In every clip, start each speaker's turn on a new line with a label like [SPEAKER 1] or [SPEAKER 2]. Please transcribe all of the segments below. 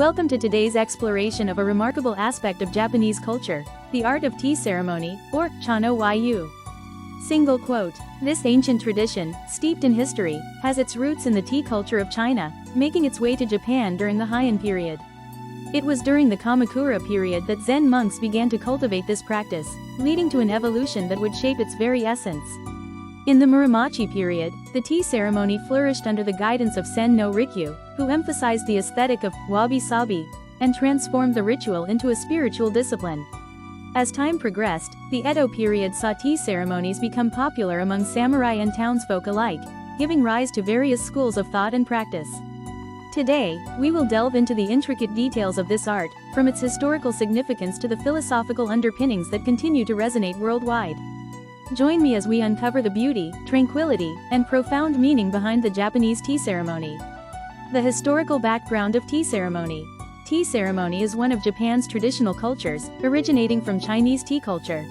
[SPEAKER 1] Welcome to today's exploration of a remarkable aspect of Japanese culture, the art of tea ceremony, or Chano Yu. Single quote. This ancient tradition, steeped in history, has its roots in the tea culture of China, making its way to Japan during the Heian period. It was during the Kamakura period that Zen monks began to cultivate this practice, leading to an evolution that would shape its very essence. In the Muromachi period, the tea ceremony flourished under the guidance of Sen no Rikyu, who emphasized the aesthetic of wabi-sabi and transformed the ritual into a spiritual discipline. As time progressed, the Edo period saw tea ceremonies become popular among samurai and townsfolk alike, giving rise to various schools of thought and practice. Today, we will delve into the intricate details of this art, from its historical significance to the philosophical underpinnings that continue to resonate worldwide. Join me as we uncover the beauty, tranquility, and profound meaning behind the Japanese tea ceremony. The historical background of tea ceremony. Tea ceremony is one of Japan's traditional cultures, originating from Chinese tea culture.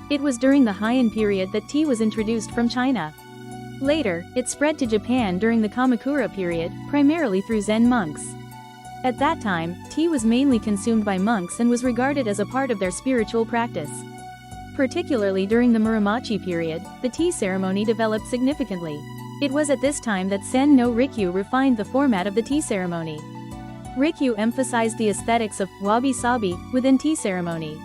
[SPEAKER 1] It was during the Heian period that tea was introduced from China. Later, it spread to Japan during the Kamakura period, primarily through Zen monks. At that time, tea was mainly consumed by monks and was regarded as a part of their spiritual practice. Particularly during the Muromachi period, the tea ceremony developed significantly. It was at this time that Sen no Rikyu refined the format of the tea ceremony. Rikyu emphasized the aesthetics of wabi-sabi within tea ceremony.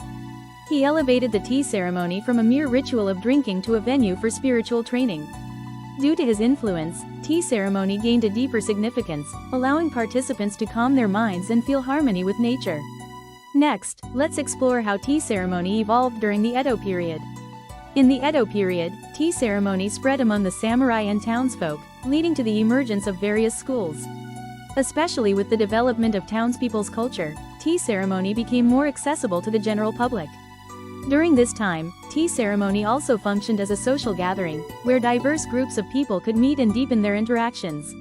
[SPEAKER 1] He elevated the tea ceremony from a mere ritual of drinking to a venue for spiritual training. Due to his influence, tea ceremony gained a deeper significance, allowing participants to calm their minds and feel harmony with nature. Next, let's explore how tea ceremony evolved during the Edo period. In the Edo period, tea ceremony spread among the samurai and townsfolk, leading to the emergence of various schools. Especially with the development of townspeople's culture, tea ceremony became more accessible to the general public. During this time, tea ceremony also functioned as a social gathering, where diverse groups of people could meet and deepen their interactions.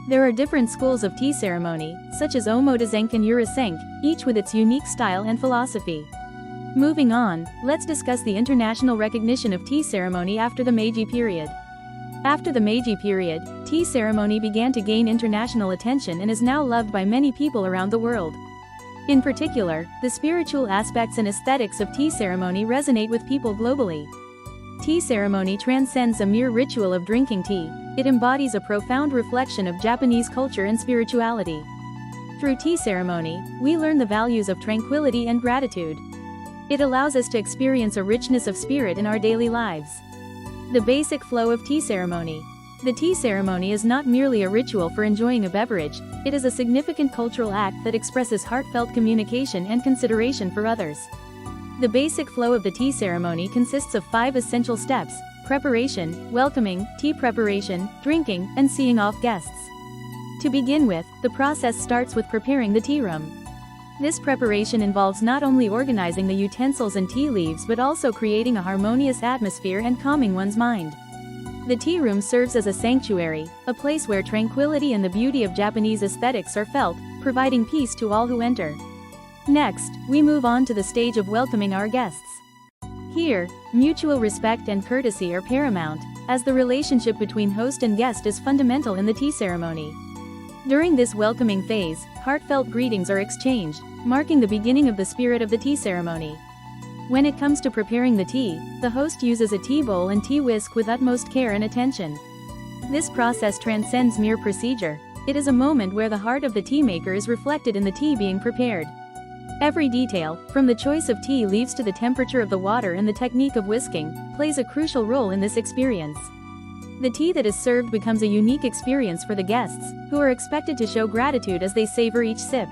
[SPEAKER 1] There are different schools of tea ceremony, such as Omotesenki and Urasenki, each with its unique style and philosophy. Moving on, let's discuss the international recognition of tea ceremony after the Meiji period. After the Meiji period, tea ceremony began to gain international attention and is now loved by many people around the world. In particular, the spiritual aspects and aesthetics of tea ceremony resonate with people globally. Tea ceremony transcends a mere ritual of drinking tea. It embodies a profound reflection of Japanese culture and spirituality. Through tea ceremony, we learn the values of tranquility and gratitude. It allows us to experience a richness of spirit in our daily lives. The basic flow of tea ceremony. The tea ceremony is not merely a ritual for enjoying a beverage, it is a significant cultural act that expresses heartfelt communication and consideration for others. The basic flow of the tea ceremony consists of 5 essential steps: preparation, welcoming, tea preparation, drinking, and seeing off guests. To begin with, the process starts with preparing the tea room. This preparation involves not only organizing the utensils and tea leaves but also creating a harmonious atmosphere and calming one's mind. The tea room serves as a sanctuary, a place where tranquility and the beauty of Japanese aesthetics are felt, providing peace to all who enter. Next, we move on to the stage of welcoming our guests. Here, mutual respect and courtesy are paramount, as the relationship between host and guest is fundamental in the tea ceremony. During this welcoming phase, heartfelt greetings are exchanged, marking the beginning of the spirit of the tea ceremony. When it comes to preparing the tea, the host uses a tea bowl and tea whisk with utmost care and attention. This process transcends mere procedure. It is a moment where the heart of the tea maker is reflected in the tea being prepared. Every detail, from the choice of tea leaves to the temperature of the water and the technique of whisking, plays a crucial role in this experience. The tea that is served becomes a unique experience for the guests, who are expected to show gratitude as they savor each sip.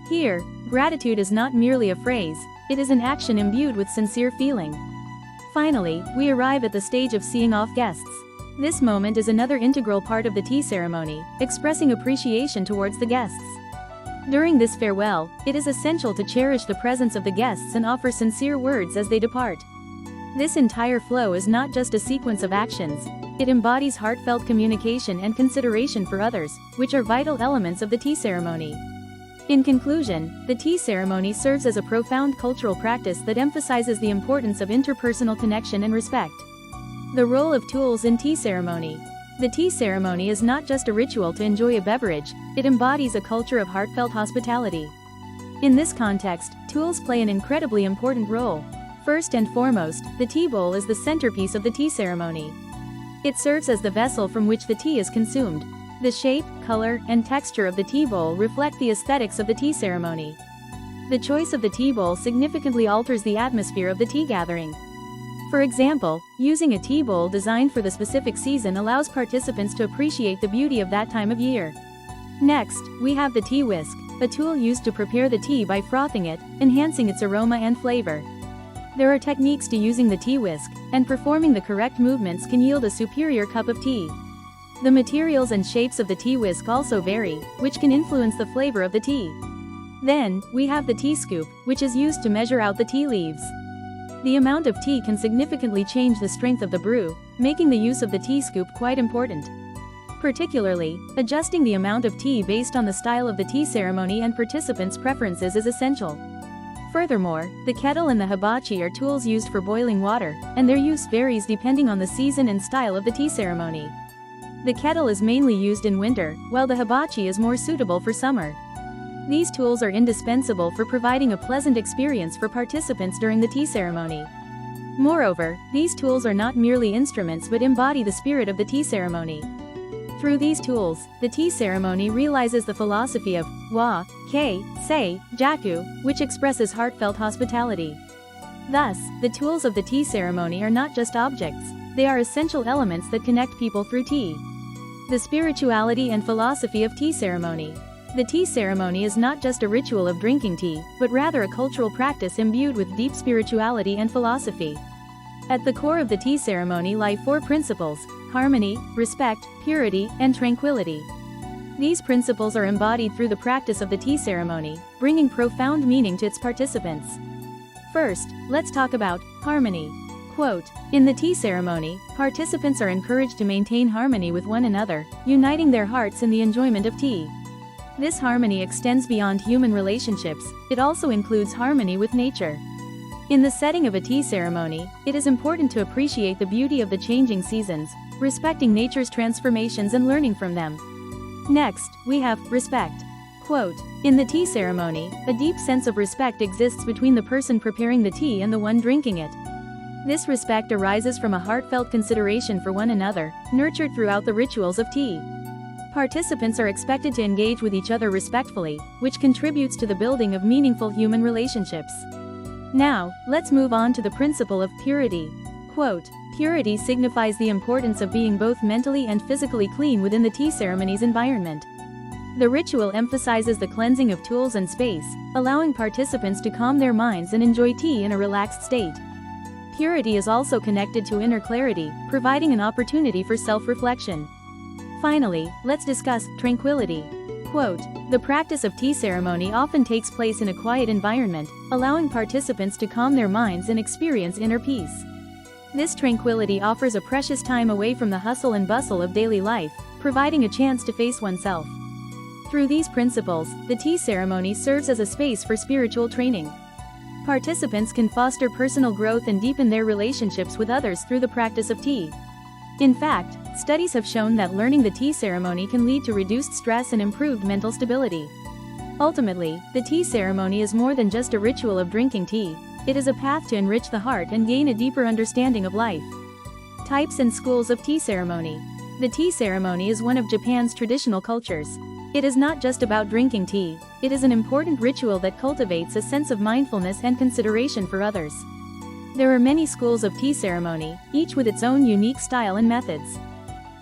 [SPEAKER 1] Here, gratitude is not merely a phrase, it is an action imbued with sincere feeling. Finally, we arrive at the stage of seeing off guests. This moment is another integral part of the tea ceremony, expressing appreciation towards the guests. During this farewell, it is essential to cherish the presence of the guests and offer sincere words as they depart. This entire flow is not just a sequence of actions, it embodies heartfelt communication and consideration for others, which are vital elements of the tea ceremony. In conclusion, the tea ceremony serves as a profound cultural practice that emphasizes the importance of interpersonal connection and respect. The role of tools in tea ceremony. The tea ceremony is not just a ritual to enjoy a beverage, it embodies a culture of heartfelt hospitality. In this context, tools play an incredibly important role. First and foremost, the tea bowl is the centerpiece of the tea ceremony. It serves as the vessel from which the tea is consumed. The shape, color, and texture of the tea bowl reflect the aesthetics of the tea ceremony. The choice of the tea bowl significantly alters the atmosphere of the tea gathering. For example, using a tea bowl designed for the specific season allows participants to appreciate the beauty of that time of year. Next, we have the tea whisk, a tool used to prepare the tea by frothing it, enhancing its aroma and flavor. There are techniques to using the tea whisk, and performing the correct movements can yield a superior cup of tea. The materials and shapes of the tea whisk also vary, which can influence the flavor of the tea. Then, we have the tea scoop, which is used to measure out the tea leaves. The amount of tea can significantly change the strength of the brew, making the use of the tea scoop quite important. Particularly, adjusting the amount of tea based on the style of the tea ceremony and participants' preferences is essential. Furthermore, the kettle and the hibachi are tools used for boiling water, and their use varies depending on the season and style of the tea ceremony. The kettle is mainly used in winter, while the hibachi is more suitable for summer. These tools are indispensable for providing a pleasant experience for participants during the tea ceremony. Moreover, these tools are not merely instruments but embody the spirit of the tea ceremony. Through these tools, the tea ceremony realizes the philosophy of wa, kei, sei, jaku, which expresses heartfelt hospitality. Thus, the tools of the tea ceremony are not just objects, they are essential elements that connect people through tea. The spirituality and philosophy of tea ceremony. The tea ceremony is not just a ritual of drinking tea, but rather a cultural practice imbued with deep spirituality and philosophy. At the core of the tea ceremony lie four principles: harmony, respect, purity, and tranquility. These principles are embodied through the practice of the tea ceremony, bringing profound meaning to its participants. First, let's talk about harmony. Quote, "In the tea ceremony, participants are encouraged to maintain harmony with one another, uniting their hearts in the enjoyment of tea. This harmony extends beyond human relationships, it also includes harmony with nature. In the setting of a tea ceremony, it is important to appreciate the beauty of the changing seasons, respecting nature's transformations and learning from them. Next, we have respect. Quote, "In the tea ceremony, a deep sense of respect exists between the person preparing the tea and the one drinking it. This respect arises from a heartfelt consideration for one another, nurtured throughout the rituals of tea. Participants are expected to engage with each other respectfully, which contributes to the building of meaningful human relationships. Now, let's move on to the principle of purity. Quote, "Purity signifies the importance of being both mentally and physically clean within the tea ceremony's environment. The ritual emphasizes the cleansing of tools and space, allowing participants to calm their minds and enjoy tea in a relaxed state. Purity is also connected to inner clarity, providing an opportunity for self-reflection. Finally, let's discuss tranquility. Quote, "The practice of tea ceremony often takes place in a quiet environment, allowing participants to calm their minds and experience inner peace. This tranquility offers a precious time away from the hustle and bustle of daily life, providing a chance to face oneself. Through these principles, the tea ceremony serves as a space for spiritual training. Participants can foster personal growth and deepen their relationships with others through the practice of tea. In fact, studies have shown that learning the tea ceremony can lead to reduced stress and improved mental stability. Ultimately, the tea ceremony is more than just a ritual of drinking tea, it is a path to enrich the heart and gain a deeper understanding of life. Types and schools of tea ceremony. The tea ceremony is one of Japan's traditional cultures. It is not just about drinking tea, it is an important ritual that cultivates a sense of mindfulness and consideration for others. There are many schools of tea ceremony, each with its own unique style and methods.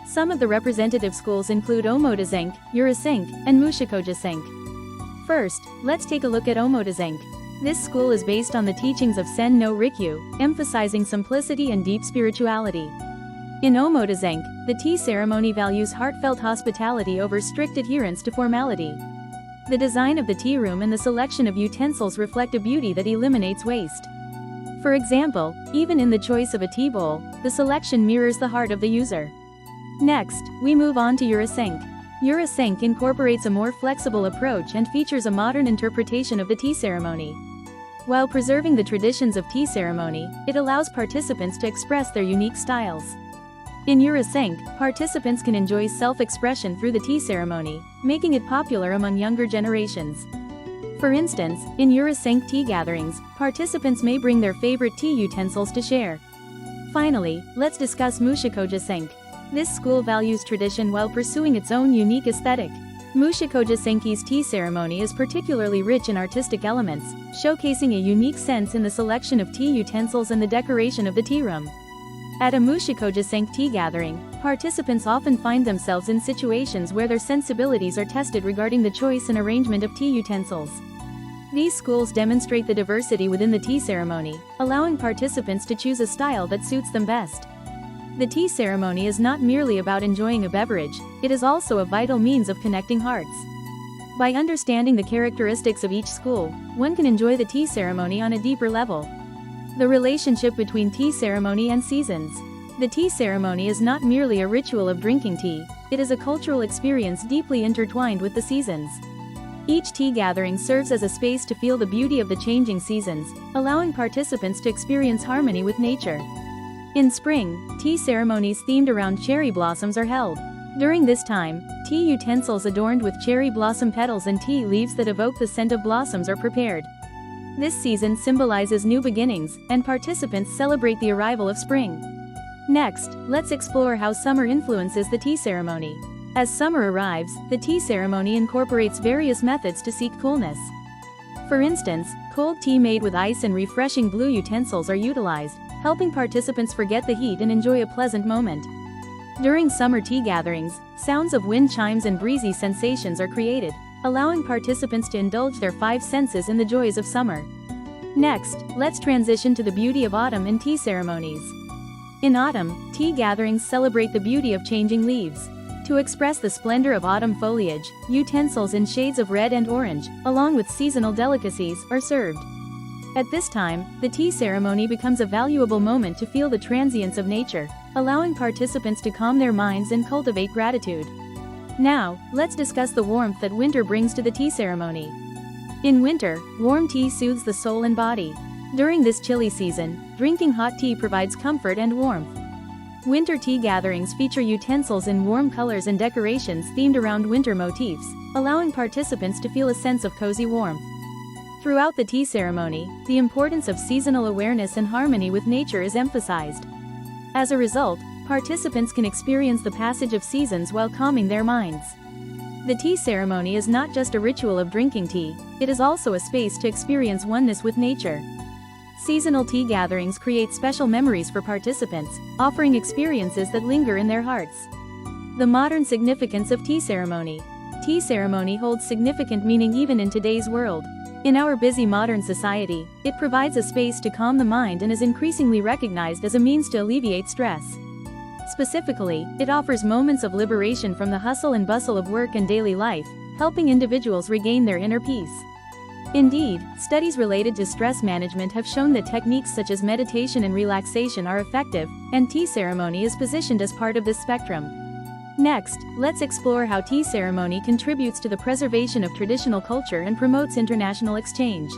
[SPEAKER 1] Some of the representative schools include Omotezenki, Urasenki, and Mushikoji-senki. First, let's take a look at Omotezenki. This school is based on the teachings of Sen no Rikyu, emphasizing simplicity and deep spirituality. In Omotezenki, the tea ceremony values heartfelt hospitality over strict adherence to formality. The design of the tea room and the selection of utensils reflect a beauty that eliminates waste. For example, even in the choice of a tea bowl, the selection mirrors the heart of the user. Next, we move on to Urasenki. Urasenki incorporates a more flexible approach and features a modern interpretation of the tea ceremony. While preserving the traditions of tea ceremony, it allows participants to express their unique styles. In Eurosync, participants can enjoy self-expression through the tea ceremony, making it popular among younger generations. For instance, in Eurosync tea gatherings, participants may bring their favorite tea utensils to share. Finally, let's discuss Mushikoja Sync. This school values tradition while pursuing its own unique aesthetic. Mushikoja Senki's tea ceremony is particularly rich in artistic elements, showcasing a unique sense in the selection of tea utensils and the decoration of the tea room. At a Mushikoja Senki tea gathering, participants often find themselves in situations where their sensibilities are tested regarding the choice and arrangement of tea utensils. These schools demonstrate the diversity within the tea ceremony, allowing participants to choose a style that suits them best. The tea ceremony is not merely about enjoying a beverage, it is also a vital means of connecting hearts. By understanding the characteristics of each school, one can enjoy the tea ceremony on a deeper level. The relationship between tea ceremony and seasons. The tea ceremony is not merely a ritual of drinking tea, it is a cultural experience deeply intertwined with the seasons. Each tea gathering serves as a space to feel the beauty of the changing seasons, allowing participants to experience harmony with nature. In spring, tea ceremonies themed around cherry blossoms are held. During this time, tea utensils adorned with cherry blossom petals and tea leaves that evoke the scent of blossoms are prepared. This season symbolizes new beginnings, and participants celebrate the arrival of spring. Next, let's explore how summer influences the tea ceremony. As summer arrives, the tea ceremony incorporates various methods to seek coolness. For instance, cold tea made with ice and refreshing blue utensils are utilized, helping participants forget the heat and enjoy a pleasant moment. During summer tea gatherings, sounds of wind chimes and breezy sensations are created, allowing participants to indulge their five senses in the joys of summer. Next, let's transition to the beauty of autumn and tea ceremonies. In autumn, tea gatherings celebrate the beauty of changing leaves. To express the splendor of autumn foliage, utensils in shades of red and orange, along with seasonal delicacies, are served. At this time, the tea ceremony becomes a valuable moment to feel the transience of nature, allowing participants to calm their minds and cultivate gratitude. Now, let's discuss the warmth that winter brings to the tea ceremony. In winter, warm tea soothes the soul and body. During this chilly season, drinking hot tea provides comfort and warmth. Winter tea gatherings feature utensils in warm colors and decorations themed around winter motifs, allowing participants to feel a sense of cozy warmth. Throughout the tea ceremony, the importance of seasonal awareness and harmony with nature is emphasized. As a result, participants can experience the passage of seasons while calming their minds. The tea ceremony is not just a ritual of drinking tea, it is also a space to experience oneness with nature. Seasonal tea gatherings create special memories for participants, offering experiences that linger in their hearts. The modern significance of tea ceremony. Tea ceremony holds significant meaning even in today's world. In our busy modern society, it provides a space to calm the mind and is increasingly recognized as a means to alleviate stress. Specifically, it offers moments of liberation from the hustle and bustle of work and daily life, helping individuals regain their inner peace. Indeed, studies related to stress management have shown that techniques such as meditation and relaxation are effective, and tea ceremony is positioned as part of this spectrum. Next, let's explore how tea ceremony contributes to the preservation of traditional culture and promotes international exchange.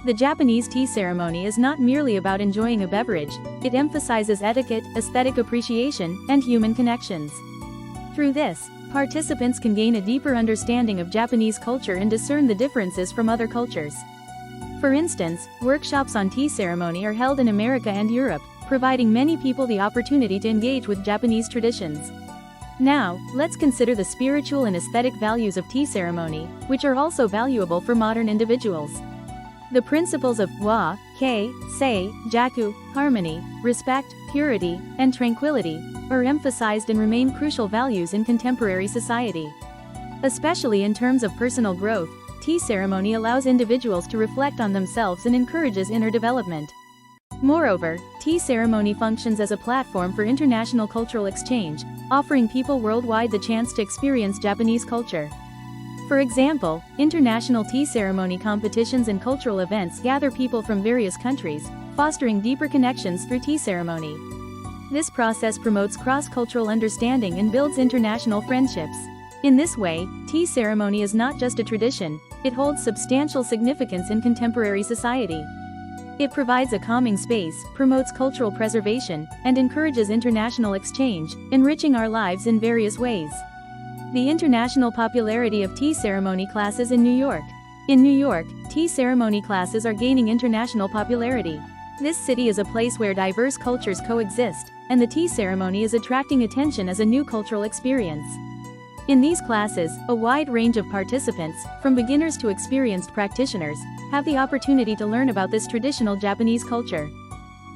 [SPEAKER 1] The Japanese tea ceremony is not merely about enjoying a beverage, it emphasizes etiquette, aesthetic appreciation, and human connections. Through this, participants can gain a deeper understanding of Japanese culture and discern the differences from other cultures. For instance, workshops on tea ceremony are held in America and Europe, providing many people the opportunity to engage with Japanese traditions. Now, let's consider the spiritual and aesthetic values of tea ceremony, which are also valuable for modern individuals. The principles of wa, kei, sei, jaku, harmony, respect, purity, and tranquility, are emphasized and remain crucial values in contemporary society. Especially in terms of personal growth, tea ceremony allows individuals to reflect on themselves and encourages inner development. Moreover, tea ceremony functions as a platform for international cultural exchange, offering people worldwide the chance to experience Japanese culture. For example, international tea ceremony competitions and cultural events gather people from various countries, fostering deeper connections through tea ceremony. This process promotes cross-cultural understanding and builds international friendships. In this way, tea ceremony is not just a tradition, it holds substantial significance in contemporary society. It provides a calming space, promotes cultural preservation, and encourages international exchange, enriching our lives in various ways. The international popularity of tea ceremony classes in New York. In New York, tea ceremony classes are gaining international popularity. This city is a place where diverse cultures coexist, and the tea ceremony is attracting attention as a new cultural experience. In these classes, a wide range of participants, from beginners to experienced practitioners, have the opportunity to learn about this traditional Japanese culture.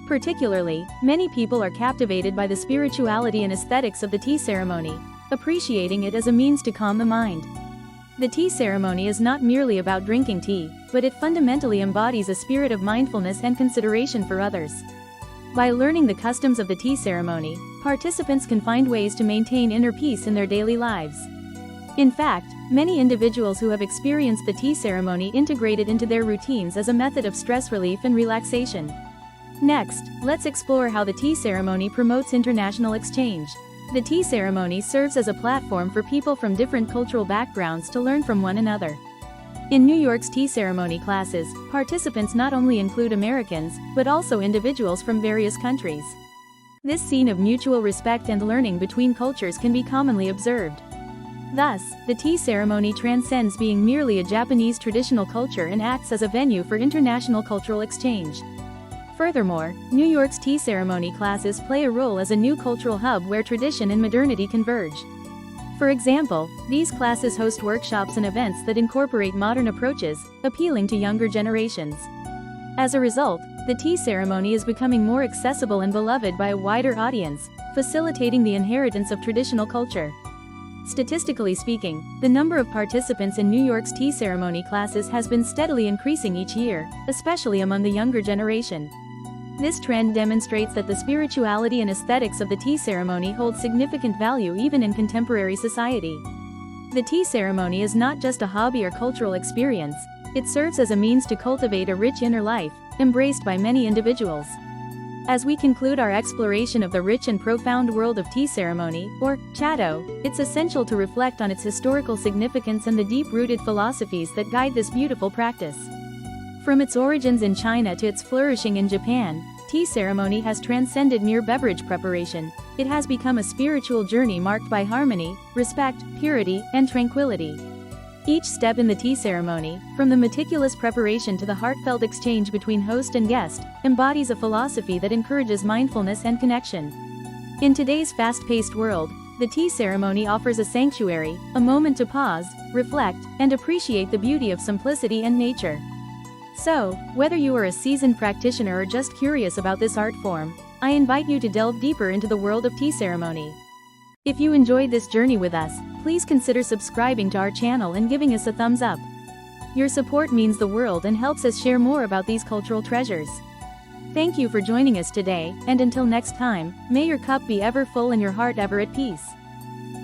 [SPEAKER 1] Particularly, many people are captivated by the spirituality and aesthetics of the tea ceremony, appreciating it as a means to calm the mind. The tea ceremony is not merely about drinking tea, but it fundamentally embodies a spirit of mindfulness and consideration for others. By learning the customs of the tea ceremony, participants can find ways to maintain inner peace in their daily lives. In fact, many individuals who have experienced the tea ceremony integrate it into their routines as a method of stress relief and relaxation. Next, let's explore how the tea ceremony promotes international exchange. The tea ceremony serves as a platform for people from different cultural backgrounds to learn from one another. In New York's tea ceremony classes, participants not only include Americans, but also individuals from various countries. This scene of mutual respect and learning between cultures can be commonly observed. Thus, the tea ceremony transcends being merely a Japanese traditional culture and acts as a venue for international cultural exchange. Furthermore, New York's tea ceremony classes play a role as a new cultural hub where tradition and modernity converge. For example, these classes host workshops and events that incorporate modern approaches, appealing to younger generations. As a result, the tea ceremony is becoming more accessible and beloved by a wider audience, facilitating the inheritance of traditional culture. Statistically speaking, the number of participants in New York's tea ceremony classes has been steadily increasing each year, especially among the younger generation. This trend demonstrates that the spirituality and aesthetics of the tea ceremony hold significant value even in contemporary society. The tea ceremony is not just a hobby or cultural experience, it serves as a means to cultivate a rich inner life, embraced by many individuals. As we conclude our exploration of the rich and profound world of tea ceremony, or Chado, it's essential to reflect on its historical significance and the deep-rooted philosophies that guide this beautiful practice. From its origins in China to its flourishing in Japan, tea ceremony has transcended mere beverage preparation. It has become a spiritual journey marked by harmony, respect, purity, and tranquility. Each step in the tea ceremony, from the meticulous preparation to the heartfelt exchange between host and guest, embodies a philosophy that encourages mindfulness and connection. In today's fast-paced world, the tea ceremony offers a sanctuary, a moment to pause, reflect, and appreciate the beauty of simplicity and nature. So, whether you are a seasoned practitioner or just curious about this art form, I invite you to delve deeper into the world of tea ceremony. If you enjoyed this journey with us, please consider subscribing to our channel and giving us a thumbs up. Your support means the world and helps us share more about these cultural treasures. Thank you for joining us today, and until next time, may your cup be ever full and your heart ever at peace.